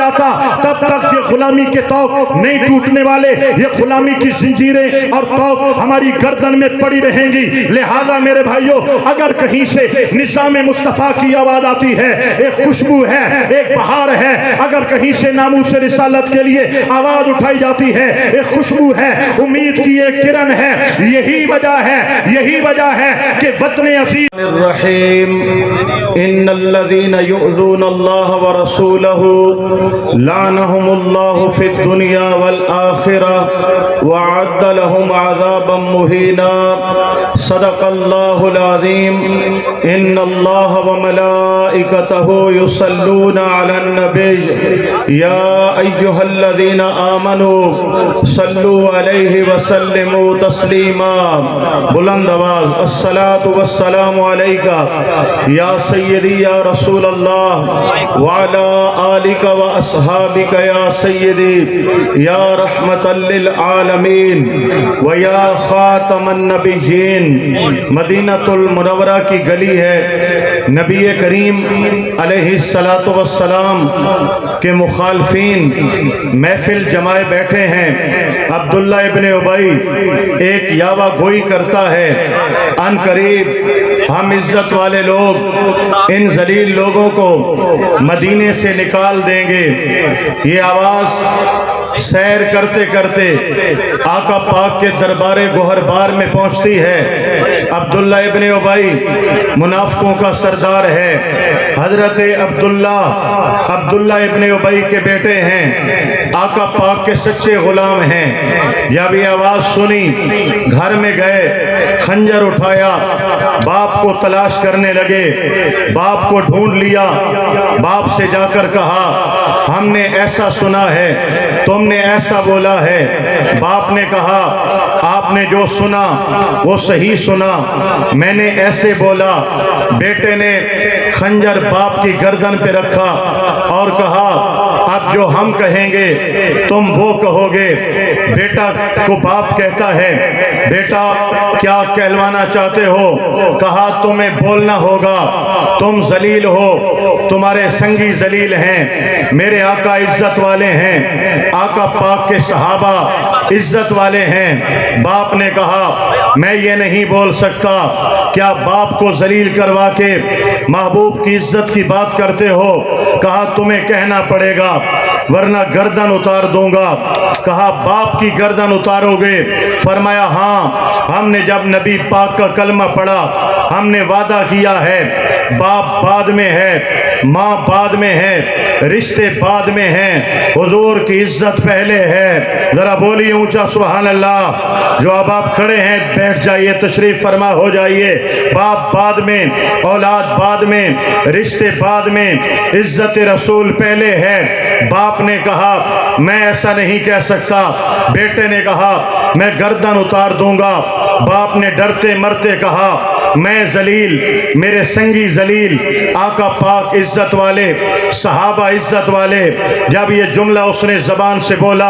जाता तब तक ये गुलामी के तौक नहीं टूटने वाले, ये गुलामी की जिंजीरें और तौक हमारी गर्दन में पड़ी रहेंगी। लिहाजा मेरे भाइयों, अगर कहीं से निज़ाम मुस्तफ़ा की आवाज़ आती है, एक खुशबू है, एक बहार है, अगर कहीं से नामूस रिसालत के लिए आवाज़ उठाई जाती है, एक खुशबू है, उम्मीद की एक किरण है, यही वजह है कि वतन अज़ीज़ रहीम इन्नल्लज़ीना युज़ूनल्लाह व रसूलहु लानहुमुल्लाहु फिद दुनिया वल आखिरह व अअद्द लहुम अज़ाबन मुहीना। सदक़ल्लाहुल अज़ीम। इन्नल्लाह व मलाइकतहु युसल्लूना अलन नबी या अय्युहल्लज़ीना आमनू सल्लू अलैहि व सल्लिमू तस्लीमा। बुलंद आवाज़ अस्सलातु वस्सलामु अलैका या सय्यदी या रसूल अल्लाह व अला आलिका व अस्हाबिका या सय्यदी या रहमतल लिल आलमीन व या खातमन नबिय्यीन। मदीनतुल मुनव्वरा की गली है। नबी करीम अलैहिस्सलातु वस्सलाम के मुखालफीन महफिल जमाए बैठे हैं। अब्दुल्ला इब्ने उबई एक यावा गोई करता है, अन करीब हम इज्जत वाले लोग इन जलील लोगों को मदीने से निकाल देंगे। ये आवाज़ सैर करते करते आका पाक के दरबारे गोहरबार में पहुंचती है। अब्दुल्ला इब्ने उबई मुनाफिकों का सरदार है। हजरत अब्दुल्ला इब्ने उबई के बेटे हैं, आका पाक के सच्चे गुलाम हैं। जब ये आवाज़ सुनी, घर में गए, खंजर उठाया, बाप को तलाश करने लगे। बाप को ढूंढ लिया। बाप से जाकर कहा, हमने ऐसा सुना है, तुमने ऐसा बोला है। बाप ने कहा, आपने जो सुना वो सही सुना, मैंने ऐसे बोला। बेटे ने खंजर बाप की गर्दन पे रखा और कहा, अब जो हम कहेंगे तुम वो कहोगे। बेटा को बाप कहता है, बेटा क्या कहलवाना चाहते हो? कहा, तुम्हें बोलना होगा, तुम जलील हो, तुम्हारे संगी जलील हैं, मेरे आका इज्जत वाले हैं, आका पाक के सहाबा इज्जत वाले हैं। बाप ने कहा, मैं ये नहीं बोल सकता। क्या बाप को जलील करवा के महबूब की इज्जत की बात करते हो? कहा, तुम्हें कहना पड़ेगा वरना गर्दन उतार दूंगा। कहा, बाप की गर्दन उतारोगे? फरमाया, हाँ, हमने जब नबी पाक का कलमा पढ़ा, हमने वादा किया है, बाप बाद में है, माँ बाद में है, रिश्ते बाद में हैं, हुजूर की इज्जत पहले है। जरा बोलिए ऊंचा सुभान अल्लाह। जो अब आप खड़े हैं बैठ जाइए, तशरीफ फरमा हो जाइए। बाप बाद में, औलाद बाद में, रिश्ते बाद में, इज्जत रसूल पहले है। बाप ने कहा, मैं ऐसा नहीं कह सकता। बेटे ने कहा, मैं गर्दन उतार दूंगा। बाप ने डरते मरते कहा, मैं जलील, मेरे संगी जलील, आका पाक इज्जत वाले, सहाबा इज्जत वाले। जब ये जुमला उसने जबान से बोला,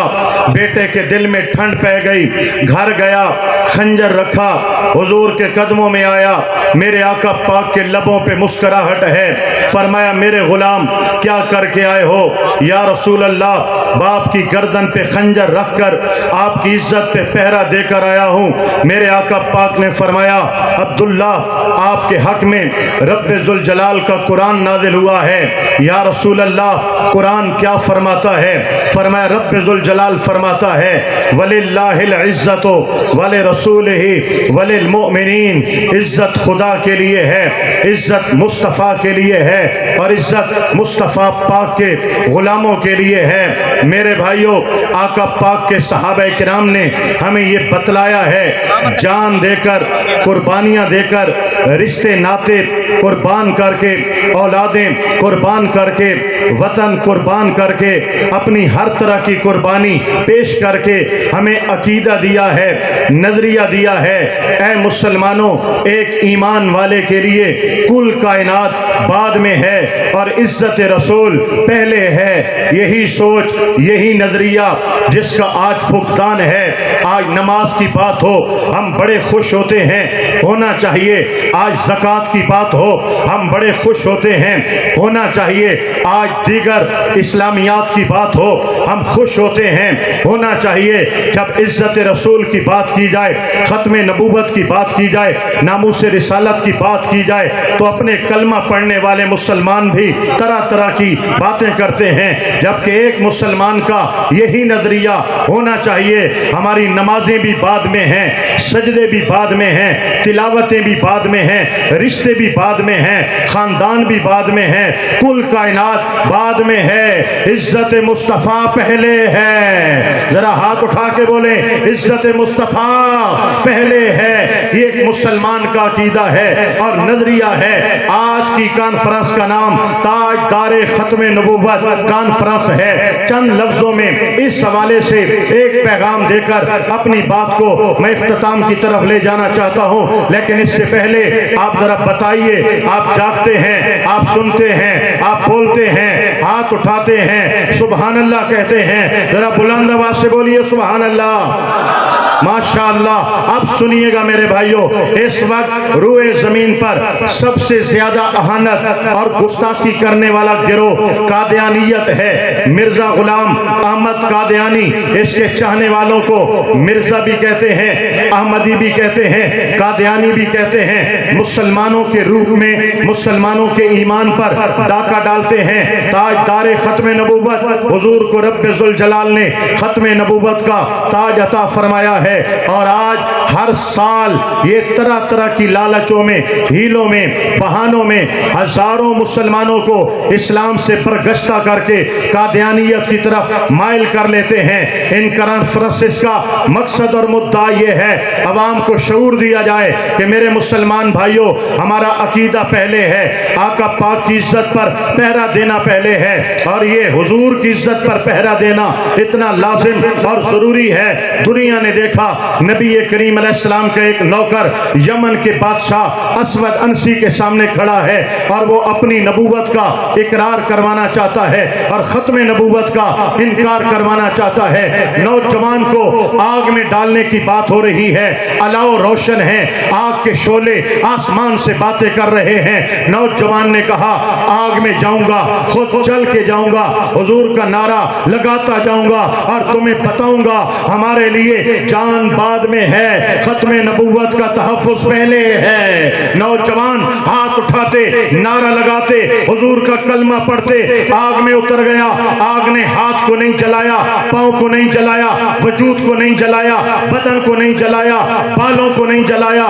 बेटे के दिल में ठंड पै गई। घर गया, खंजर रखा, हुजूर के कदमों में आया। मेरे आका पाक के लबों पे मुस्कुराहट है। फरमाया, मेरे गुलाम क्या करके आए हो? या रसूल अल्लाह, बाप की गर्दन पे खंजर रखकर आपकी इज्जत पे पहरा देकर आया हूँ। मेरे आका पाक ने फरमाया, अब्दुल्ला, आपके हक में रब्बे जुल जलाल का कुरान नाजिल हुआ है। या रसूल अल्लाह, कुरान क्या फरमाता है? फरमाया, रब्बे जुल जलाल फरमाता है, वलिल्लाहिल इज्जतु वले रसूलिही वलिल मुमिनीन। इज्जत खुदा के लिए है, इज्जत मुस्तफ़ा के लिए है और इज्जत मुस्तफ़ा पाक के गुलामों के लिए है। मेरे भाइयों, आका पाक के सहाबा किराम ने हमें ये बतलाया है, जान देकर, कुर्बानियाँ देकर, रिश्ते नाते कुर्बान करके, औलादें कुर्बान करके, वतन कुर्बान करके, अपनी हर तरह की कुर्बानी पेश करके हमें अकीदा दिया है, नजरिया दिया है। ऐ मुसलमानों, एक ईमान वाले के लिए कुल कायनात बाद में है और इज्जत रसूल पहले है। यही सोच, यही नजरिया जिसका आज फुकदान है। आज नमाज की बात हो, हम बड़े खुश होते हैं, होना चाहिए। चाहिए आज ज़कात की बात हो, हम बड़े खुश होते हैं। होना चाहिए आज दीगर इस्लामियात की बात हो, हम खुश होते हैं। होना चाहिए जब इज़्ज़त रसूल की बात की जाए, ख़त्म नबूवत की बात की जाए, नामूस रिसालत की बात की जाए, तो अपने कलमा पढ़ने वाले मुसलमान भी तरह तरह की बातें करते हैं, जबकि एक मुसलमान का यही नज़रिया होना चाहिए हमारी नमाजें भी बाद में हैं, सजदे भी बाद में हैं, तिलावतें भी बाद में हैं, रिश्ते भी बाद में हैं, ख़ानदान भी बाद में हैं, कुल कायनात बाद में है, इज़्ज़त मुस्तफ़ा पहले है। ज़रा हाथ उठा के बोले इज़्ज़त मुस्तफ़ा पहले है। ये एक मुसलमान का अकीदा है और नज़रिया है। आज की कॉन्फ्रेंस का नाम ताजदारे ख़त्म नबूवत कॉन्फ्रेंस है। चंद लफ्ज़ों में इस हवाले से एक पैगाम देकर अपनी बात को मैं इख्तिताम की तरफ ले जाना चाहता हूँ, लेकिन इससे पहले आप ज़रा बताइए, आप जागते हैं, आप सुनते हैं, आप बोलते हैं, हाथ उठाते हैं, सुबहान अल्लाह कहते हैं, ज़रा बुलंद आवाज़ से बोलिए सुबहान अल्लाह, माशाअल्लाह। अब सुनिएगा मेरे भाइयों, इस वक्त रूए ज़मीन पर सबसे ज़्यादा अहानत और गुस्ताखी करने वाला गिरोह कादियानियत है। मिर्ज़ा गुलाम अहमद कादियानी, इसके चाहने वालों को मिर्ज़ा भी कहते हैं, अहमदी भी कहते हैं, कादियानी भी कहते हैं। मुसलमानों के रूप में मुसलमानों के ईमान पर डाका डालते हैं। ताजदारे ख़त्म नबूवत हुजूर को रब्बे ज़ुल जलाल ने ख़त्म नबूवत का ताज अता फरमाया है, और आज हर साल ये तरह तरह की लालचों में, हीलों में, बहानों में हजारों मुसलमानों को इस्लाम से बरगश्ता करके कादियानियत की तरफ माइल कर लेते हैं। इन कॉन्फ्रेंसेस का मकसद और मुद्दा ये है, अवाम को शऊर दिया जाए कि मेरे मुसलमान भाइयों, हमारा अकीदा पहले है, आका पाक की इज्जत पर पहरा देना पहले है, और ये हुजूर की इज्जत पर पहरा देना इतना लाजिम और ज़रूरी है। दुनिया ने देखा नबी करीम अलैहिस्सलाम का एक नौकर यमन के बादशाह असवद अंसी के सामने खड़ा है और वो अपनी नबूवत का इकरार करवाना चाहता है और ख़त्म नबूवत का इनकार करवाना चाहता है। नौजवान को आग में डालने की बात हो रही है, अलाव रोशन है, आग के शोले आसमान से बातें कर रहे हैं। नौजवान ने कहा आग में जाऊंगा, खुद चल के जाऊंगा, हुजूर का नारा लगाता जाऊंगा और तुम्हें बताऊंगा हमारे लिए जान बाद में है, ख़त्म नबूवत का तहफ़्फ़ुज़ पहले है। नौजवान हाथ उठाते, नारा लगाते, हुजूर का कलमा पढ़ते, आग में उतर गया। आग ने हाथ को नहीं जलाया, पाँव को नहीं जलाया, वजूद को नहीं जलाया, बदन को नहीं जलाया, बालों को नहीं जलाया,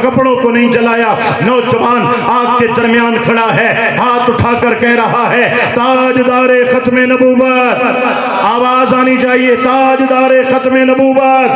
कपड़ों को नहीं जलाया। नौजवान आग के दरमियान खड़ा है, हाथ उठाकर कह रहा है ताजदारे ख़त्म नबूवत, आवाज आनी चाहिए ताजदारे ख़त्म नबूवत,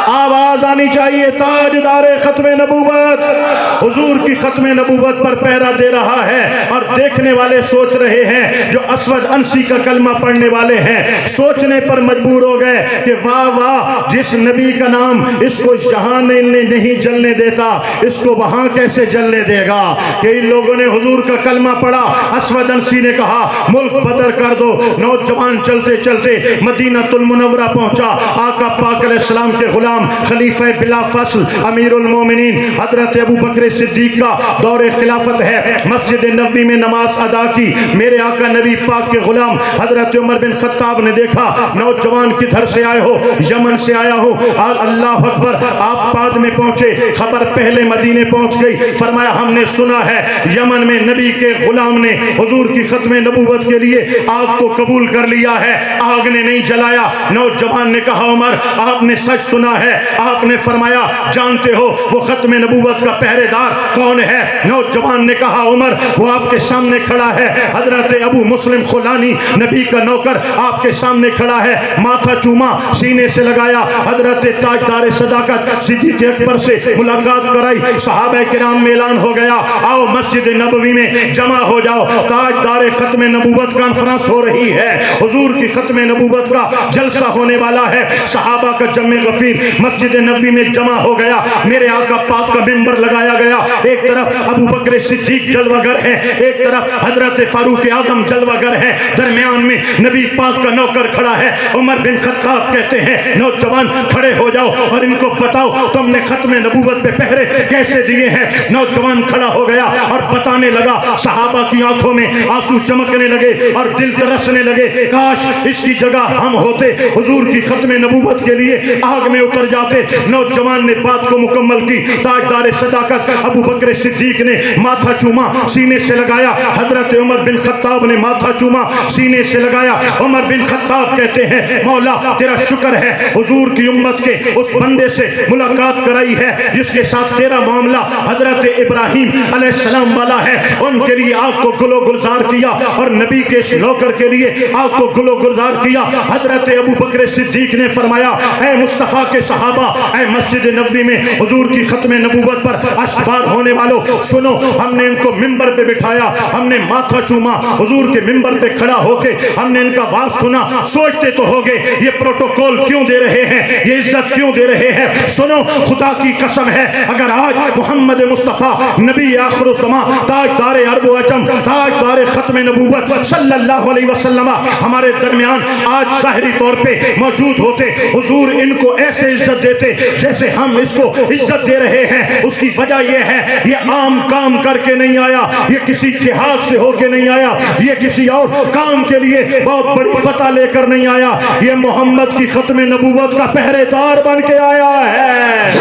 आवाज आनी चाहिए ताजदारे ख़त्म नबूवत। हुजूर की ख़त्म नबूवत पर पहरा दे रहा है और देखने वाले सोच रहे हैं, जो असवद अंसी का कलमा पढ़ने वाले हैं, सोचने पर मजबूर हो गए कि वाह वाह, जिस नबी का नाम इसको यहाँ नहीं जलने देता, इसको वहाँ कैसे जलने देगा। कई लोगों ने हुजूर का कलमा पढ़ा, असवद अंसी ने कहा मुल्क बदर कर दो। नौजवान चलते चलते मदीनतुल मुनव्वरा पहुंचा। आका पाक अलैहिस्सलाम के गुलाम खलीफा बिला फसल अमीरुल मोमिनीन हजरत अबू बकर सिद्दीक का दौरे खिलाफत है। मस्जिद नबवी में नमाज अदा की। मेरे आका नबी पाक के गुलाम हजरत उमर बिन खत्ताब ने देखा नौजवान किधर से आए हो, यमन से आया हो। अल्लाह अकबर, आप बाद में पहुंचे, खबर पहले मदीने पहुंच गई। फरमाया हमने सुना है यमन में नबी के गुलाम ने हुजूर की खत्म नबूवत के लिए आग को कबूल कर लिया है, आग ने नहीं जलाया। नौजवान ने कहा उमर आपने सच सुना है, आपने फरमाया जानते हो वो खत्म नबूवत का पहरेदार कौन है। नौजवान ने कहा उमर वो आपके सामने खड़ा है, हजरत अबू मुस्लिम खुलानी नबी का नौकर आपके सामने खड़ा है। माथा चूमा, सीने से लगाया, हजरत ताजदार सदाकत सिद्दीक़ अकबर से मुलाकात कराई। सहाबा किराम में ऐलान हो गया आओ मस्जिद नबवी में जमा हो जाओ, ताजदार खत्म नबूवत कॉन्फ्रेंस हो रही है, हुजूर की खत्म नबूवत का जलसा होने वाला है। सहाबा का जमे गफीर मस्जिद नबी में जमा हो गया। मेरे आका पाक का मिंबर लगाया गया। एक तरफ अबू बकर सिद्दीक जलवागर है, एक तरफ हजरत फारूक आजम जलवागर है, दरमियान में नबी पाक का नौकर खड़ा है। उमर बिन खत्ताब कहते हैं नौजवान खड़े हो जाओ और इनको बताओ तुमने खत्म नबूवत पे पहरे कैसे दिए हैं। नौजवान खड़ा हो गया और बताने लगा। सहाबा की आंखों में आंसू चमकने लगे और दिल तरसने लगे। काश इसकी जगह हम होते, हुजूर की खत्म नबूवत के लिए आग में उतर जाते। नौजवान ने बात को मुकम्मल की। ताजदार सदाकत अबू बकर सिद्दीक ने माथा चूमा, सीने से लगाया। हजरत उमर बिन खत्ताब ने माथा चूमा, सीने से लगाया। उमर बिन खत्ताब कहते हैं मौला तेरा शुक्र है हुजूर की उम्मत के उस बंदे से मुलाकात कराई है जिसके साथ तेरा मामला हजरत इब्राहीम अलैहिस्सलाम वाला है। उनके लिए आग को गुलो गुलजार किया और नबी के नौकर के लिए आग को गुलो गुलजार किया। हजरत अबू बकर सिद्दीक ने फरमाया ऐ मुस्तफ़ा के सहाबा, ऐ मस्जिद नबवी में हुजूर की खत्म नबूवत पर अशबार होने वालों सुनो। हमने इनको मिंबर पे बिठाया, हमने माथा चूमा, हुजूर के मिंबर पे खड़ा होके हमने इनका बात सुना। सोचते तो होगे ये प्रोटोकॉल क्यों दे रहे हैं, ये इज्जत क्यों दे रहे हैं। सुनो खुदा की कसम है अगर आज मोहम्मद मुस्तफ़ा नबी आखिर ज़मा ताजदार अरब व अजम ताजदार खत्म नबूवत सल्लल्लाहु अलैहि वसल्लम हमारे दरमियान आज ज़ाहिरी तौर पे मौजूद होते, हुजूर इनको ऐसे इज्जत देते जैसे हम इसको इज्जत दे रहे हैं। उसकी वजह यह है ये आम काम करके नहीं आया, ये किसी जिहाद से होके नहीं आया, ये किसी और काम के लिए बहुत बड़ी फतह लेकर नहीं आया, ये मोहम्मद की खत्म नबूवत का पहरेदार बन के आया है।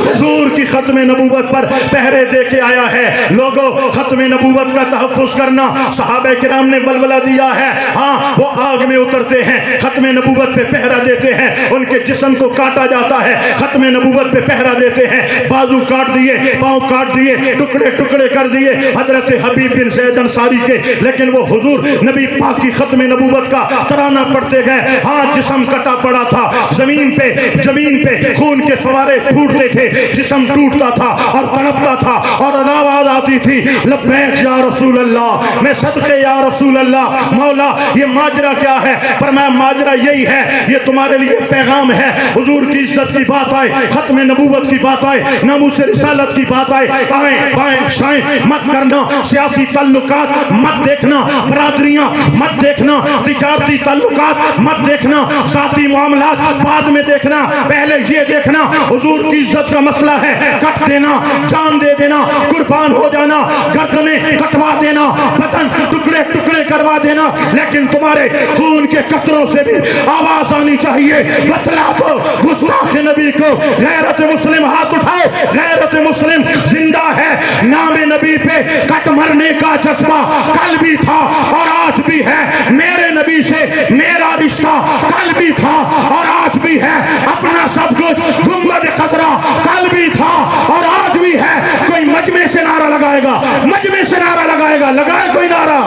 हुजूर की खत्म नबूवत पर पहरे दे के आया है। लोगों खत्म नबूवत का तहफ़्फ़ुज़ करना सहाबे किराम ने बलबला दिया है। हाँ वो आग में उतरते हैं, खत्म नबूवत पे पहरा देते हैं, उनके जिस्म को काटा जाता है, खत्म नबूवत पे पहरा देते हैं। बाजू काट दिए, पाँव काट दिए, टुकड़े टुकड़े कर दिए हजरत हबीब बिन ज़ैद अंसारी के, लेकिन वो हुजूर नबी पाक की खत्म नबूवत का तराना पढ़ते गए। हाँ जिस्म कटा पड़ा था, जमीन पे खून के फवारे फूटते थे, जिस्म टूटता था और तड़पता था और आवाज आती थी लब्बैक या रसूल अल्लाह, मैं सदके या रसूल अल्लाह। मौला ये माजरा क्या है? फरमाया माजरा यही है, ये तुम्हारे लिए पैगाम है। हुजूर की इज्जत की बात आए, खत्म नबूवत की बात आए, नामूस रिसालत की बात आए, आएं बाएं शाएं मत करना, सियासी ताल्लुकात मत देखना, बरादरियां मत देखना, तिजारती ताल्लुकात मत देखना, साथी मामलात बाद में देखना, पहले ये देखना हुजूर की इज्जत का मसला है, कट देना, जान दे देना, कुर्बान हो जाना, गर्दनें कटवा देना, बदन टुकड़े टुकड़े करवा देना, लेकिन तुम्हारे खून के कतरों से भी आवाज आनी चाहिए। बतला दो गुस्ताख नबी को, गैरत मुस्लिम हाथ उठाओ, गैरत मुस्लिम जिंदा है। नाम नबी पे कट मरने का जज्बा कल भी था और आज भी है। मेरे नबी से मेरा रिश्ता कल भी था और आज भी है। अपना सब कुछ गुंबद खतरा कल भी था और आज भी है। कोई मजमे से नारा लगाएगा, मजमे से नारा लगाएगा, लगाए कोई नारा।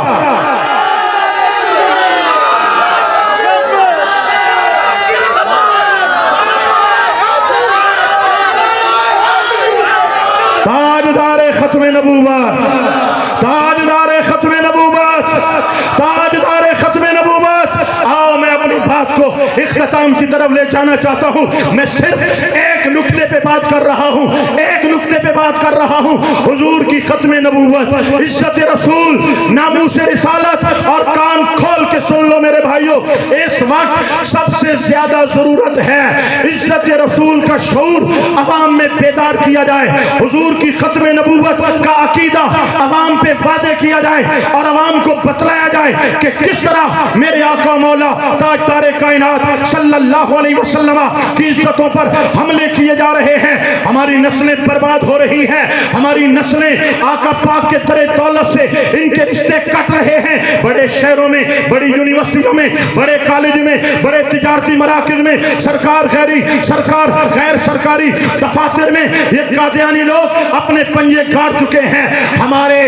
ताजदार खत्म नबूवत, ताजदार खत्म नबूवत, ताजदार खत्म नबूवत। आओ मैं अपनी बात को इख्तिताम की तरफ ले जाना चाहता हूँ। मैं सिर्फ एक नुक्ते पे बात कर रहा हूँ, एक नुक्ते पे बात कर रहा हूँ। हुजूर की खत्म नबूवत, इज्जत रसूल, नामूस रिसालत, और कान खोल के सुन लो मेरे भाइयों, इस वक्त सबसे ज्यादा जरूरत है इज्जत रसूल का शऊर अवाम में बेदार किया जाए। हुजूर की खत्म नबूवत का अकीदा अवाम पे वादे किया जाए और अवाम को बतलाया जाए कि किस तरह मेरे आका मौला ताजदार कायनात सल्लल्लाहु अलैहि वसल्लम की इज्जतों पर हमले किए जा रहे हैं। हमारी नस्लें बर्बाद हो रही हैं, हमारी नस्लें आका पाक के दरे दौलत से इनके रिश्ते कट रहे हैं। बड़े शहरों में, बड़ी यूनिवर्सिटियों में, बड़े कॉलेज में, बड़े तिजारती मराकिज में, सरकार गैर सरकारी दफातर में ये कादियानी लोग अपने पंजे गाड़ चुके हैं। हमारे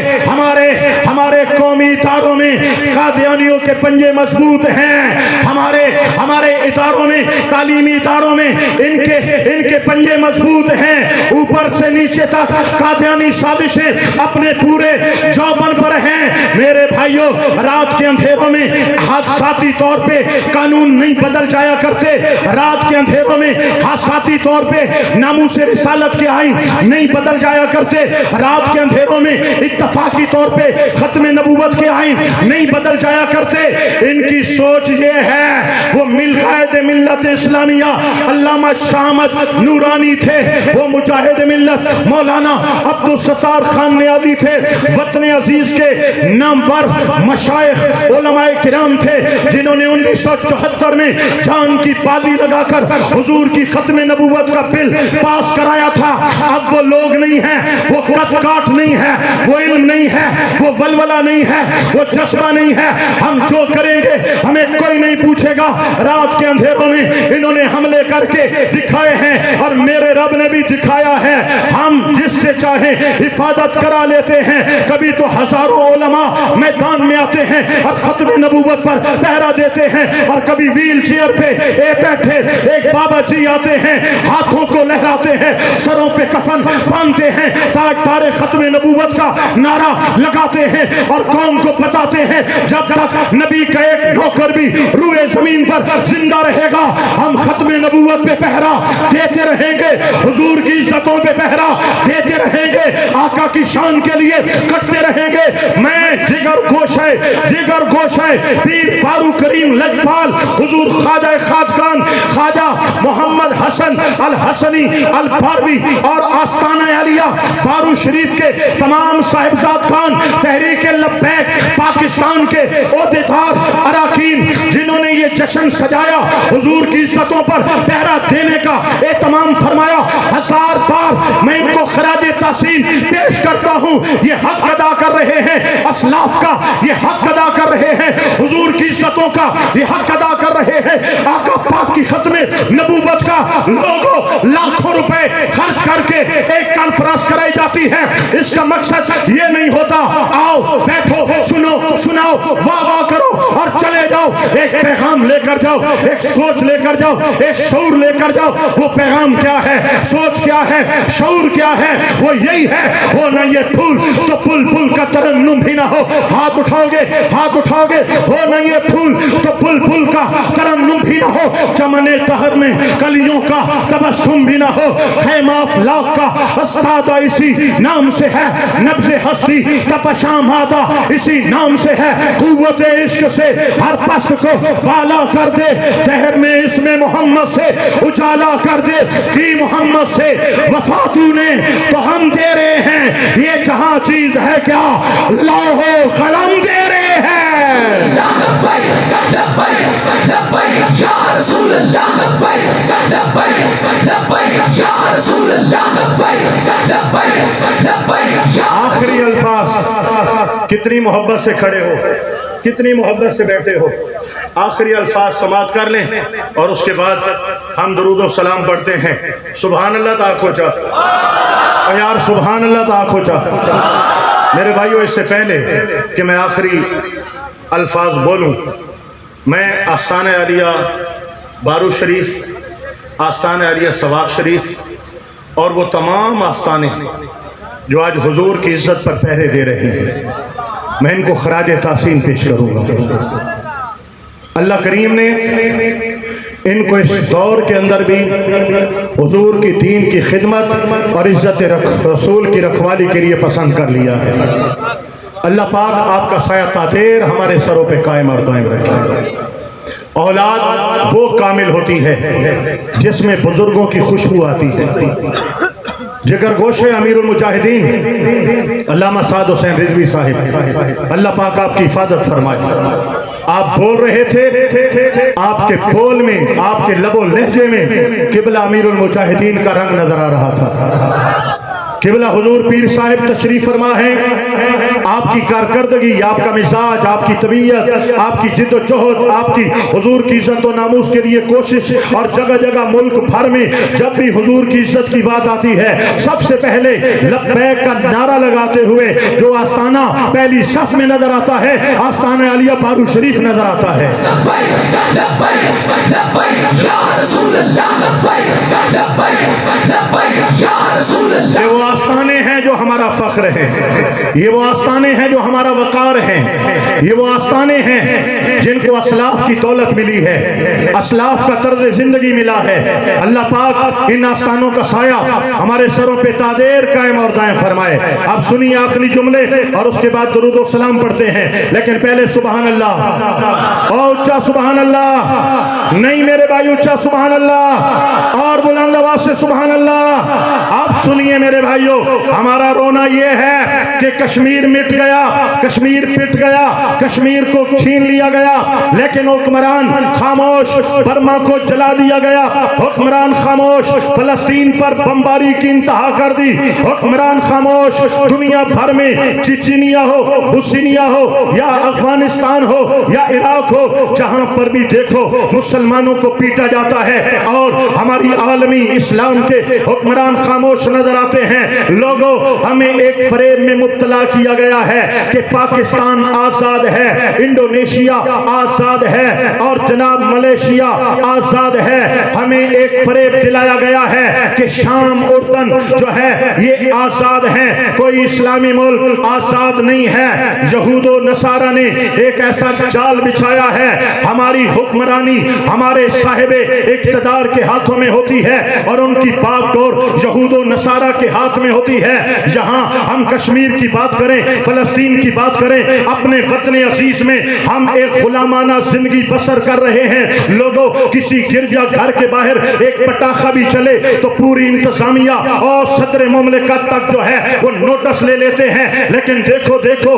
कौमी इदारों में कादियानियों के पंजे मजबूत हैं। हमारे इदारों में, तालीमी इदारों में इनके पंजे मजबूत हैं, ऊपर से नीचे तक कादियानी साजिशें अपने पूरे जौबन पर हैं। मेरे भाइयों, रात के अंधेरों में हादसाती तौर पे कानून नहीं बदल जाया करते। रात के अंधेरों में हादसाती तौर पे नामूसे रिसालत के आइन नहीं बदल जाया करते। रात के अंधेरों में इत्तफाकी तौर पे खत्म नबूवत के आइन नहीं बदल जाया करते। इनकी सोच ये है, वो मिलकायद मिल्लत इस्लामिया अल्लामा शाहमद नूरानी थे, वो मुजाहिद मिल्लत मौलाना अब्दुल सत्तार खान नियाज़ी थे, वतन अजीज के नामवर मशाइख उलमाए किराम थे, जिन्होंने 1974 में जान की बाजी लगाकर हुजूर की खत्म नबूवत का बिल पास कराया था। अब वो लोग नहीं है, वो कद काट नहीं है, वो इल्म नहीं है, वो वलवला नहीं है, वो जज्बा नहीं है। हम जो करेंगे हमें कोई नहीं पूछेगा। रात के अंधेरों में इन्होंने हमले करके दिखाए हैं और मेरे रब ने भी दिखाया है। हम जिससे चाहे हिफाजत करा लेते हैं। कभी तो हजारों उलमा मैदान में आते हैं और खत्म नबूवत पर पहरा देते हैं, और कभी व्हील चेयर पे बैठे एक बाबा जी आते हैं, हाथों को लहराते हैं, सरों पे कफन बांधते हैं, तारे खत्म नबूवत का नारा लगाते हैं और कौम को बताते हैं जब तक नबी का एक नौकर भी रूए जमीन पर जिंदा रहेगा हम खत्म नबूवत पे पहरा देते रहेंगे, हुजूर की इज्जतों पे पहरा देते रहेंगे, आका की शान के लिए कटते रहेंगे। मैं जिगर गोश है पीर फारू करीम लजपाल हुजूर ख्वाजा खाजगान ख्वाजा मोहम्मद हसन अल हसनी अल फारवी और आस्ताना आलिया फारू शरीफ के तमाम साहिबजाद खान तहरीक लब्बैक पाकिस्तान के ओहदेदार अराकीन जिन्होंने ये जश्न सजाया, हुजूर की इज्जतों पर पहरा देने का एहतमाम फरमाया, हजार बार मैं इनको खराज तहसीन पेश करता हूँ। ये हक अदा कर रहे हैं असलाफ का, ये हक अदा कर रहे हैं हुजूर की इज्जतों का, ये हक अदा कर रहे हैं आका पाक की खत्म नबूवत का। लोगों लाखों रुपए खर्च करके एक कॉन्फ्रेंस कराई जाती है, इसका मकसद ये नहीं होता आओ बैठो सुनो सुनाओ वाह वाह करो और चले जाओ। एक पैगाम लेकर जाओ, एक सोच लेकर जाओ, एक शऊर लेकर जाओ। वो पैगाम क्या है, सोच क्या है, शऊर क्या है? वो यही है, हो ना ये फूल तो पुल पुल का तरन्नुम भी ना हो। हाथ उठाओगे हो ना ये फूल तो पुल पुल का तरन्नुम भी ना हो। चमने तहर में कलियों का तबस्सुम भी ना हो। खैमा अफलाक का अस्तादा इसी नाम से है, नब्ज़े हस्ती तपशाम आदा इसी नाम से है। कुव्वत इश्क से हर पस्त को बाला कर दे, तहर में इसमें मोहम्मद से उजाला कर दे। की मोहम्मद से वफा तूने तो हम दे रहे हैं, ये जहां चीज है क्या लाहो कलम दे रहे हैं। आखिरी अल्फाज, कितनी मोहब्बत से खड़े हो, कितनी मोहब्बत से बैठे हो। आखिरी अल्फाज समात कर लें और उसके बाद हम दरूद सलाम पढ़ते हैं। सुभान अल्लाह ताको चा यार, सुभान अल्लाह ताको चा। मेरे भाइयों, इससे पहले कि मैं आखिरी अल्फाज बोलूं, मैं आस्ताना आलिया बारू शरीफ, आस्ताना आलिया सवाब शरीफ और वो तमाम आस्ताने जो आज हुजूर की इज्जत पर पहरे दे रहे हैं, मैं इनको खराज तासीन पेश करूँगा। अल्लाह करीम ने इनको इस दौर के अंदर भी हुजूर की दीन की खिदमत और इज्जत रसूल की रखवाली के लिए पसंद कर लिया है। अल्लाह पाक आपका साया तादेर हमारे सरों पे कायम और दायम रखे। औलाद वो कामिल होती है जिसमें बुजुर्गों की खुशबू आती है। जिगर गोशे अमीरुल मुजाहिदीन अल्लामा साद हुसैन रिजवी साहिब, अल्लाह पाक आपकी हिफाजत फरमाए। आप बोल रहे थे, आपके बोल में, आपके लबो लहजे में किबला अमीरुल मुजाहिदीन का रंग नजर आ रहा था। किबला हुजूर पीर साहिब तशरीफ फरमा है। आपकी कारकर्दगी, आपका मिजाज, आपकी तबीयत, आपकी जिद्दोजहद, आपकी हुजूर की इज्जत और नामूस के लिए कोशिश और जगह जगह मुल्क भर में जब भी हुजूर की इज्जत की बात आती है, सबसे पहले लब्बैक का नारा लगाते हुए जो आस्ताना पहली सफ में नजर आता है, आस्ताना आलिया बारू शरीफ नजर आता है। ये वो आस्थाने हैं जो हमारा फख्र है, ये वो आस्थाने हैं जो हमारा वकार है, ये वो आस्थाने हैं जिनको असलाफ की दौलत मिली है, असलाफ का तर्ज जिंदगी मिला है। अल्लाह पाक इन आस्थानों का साया हमारे सरों पे तादेर कायम और दायम फरमाए। अब सुनिए आखिरी जुमले और उसके बाद दुरूद और सलाम पढ़ते हैं, लेकिन पहले सुबहान अल्लाह और उच्चा सुबहान अल्लाह, नहीं मेरे भाई उच्चा सुबहान अल्लाह और बुलंद आवाज से सुबहान अल्लाह। आप सुनिए मेरे भाइयों, हमारा रोना यह है कि कश्मीर मिट गया, कश्मीर पिट गया, कश्मीर को छीन लिया गया, लेकिन हुक्मरान खामोश, बर्मा को जला दिया गया, हुक्मरान खामोश, फलस्तीन पर बमबारी की इंतहा कर दी, हुक्मरान खामोश, दुनिया भर में चिचिनिया हो, हुसैनिया हो या अफगानिस्तान हो या इराक हो, जहां पर भी देखो मुसलमानों को पीटा जाता है और हमारी आलमी इस्लाम के हुक्मरान खामोश नजर आते हैं। लोगों, हमें एक फरेब में मुब्तला किया गया है कि पाकिस्तान आजाद है, इंडोनेशिया आजाद है और जनाब मलेशिया आजाद है। हमें एक फरेब दिलाया गया है कि शाम उर्दन जो है ये आजाद है, कोई इस्लामी मुल्क आजाद नहीं है। यहूदो नसारा ने एक ऐसा जाल बिछाया है, हमारी हुक्मरानी हमारे साहिबे इक्तदार के हाथों में होती है और उनकी बागडोर यहूदो नसारा के हाथ में होती है। जहां हम कश्मीर की बात करें, फलस्तीन की बात करें, अपने वतन अजीज में हम एक गुलामाना जिंदगी बसर कर रहे हैं। लोगों, किसी गिरजा घर के बाहर एक पटाखा भी चले तो पूरी इंतजामिया और सदर मुमलिकत तक जो है वो नोटिस ले लेते हैं। लेकिन देखो देखो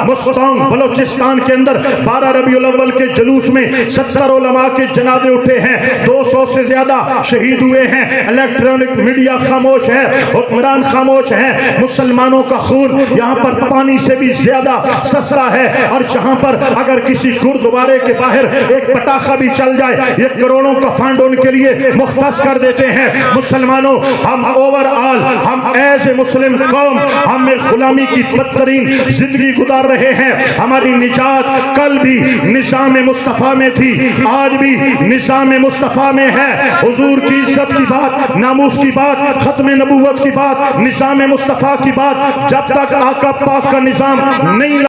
मुस्तांग बलोचिस्तान के अंदर 12 रबीउल अव्वल के जुलूस में 70 उलमा के जनाजे उठे हैं, 200 से ज्यादा शहीद हुए हैं। इलेक्ट्रॉनिक मीडिया खामोश है, हुक्मरान खामोश है। मुसलमानों का खून यहाँ पर पानी से भी ज्यादा सस्ता है और जहाँ पर अगर किसी गुरुद्वारे के बाहर एक पटाखा भी चल जाए, ये करोड़ों का फंड उनके लिए मुख्तस कर देते हैं। मुसलमानों, हम ओवरऑल हम एज ए मुस्लिम कौम हम गुलामी की बदतरीन जिंदगी गुजार रहे हैं। हमारी निजात कल भी निज़ाम मुस्तफ़ा में थी, आज भी निज़ाम मुस्तफ़ा में है। हुजूर की इज्जत की बात, नामूस की बात, खत्म नबूवत की बात, निज़ाम मुस्तफ़ा की बात, जब तक आका पाक का निज़ाम नहीं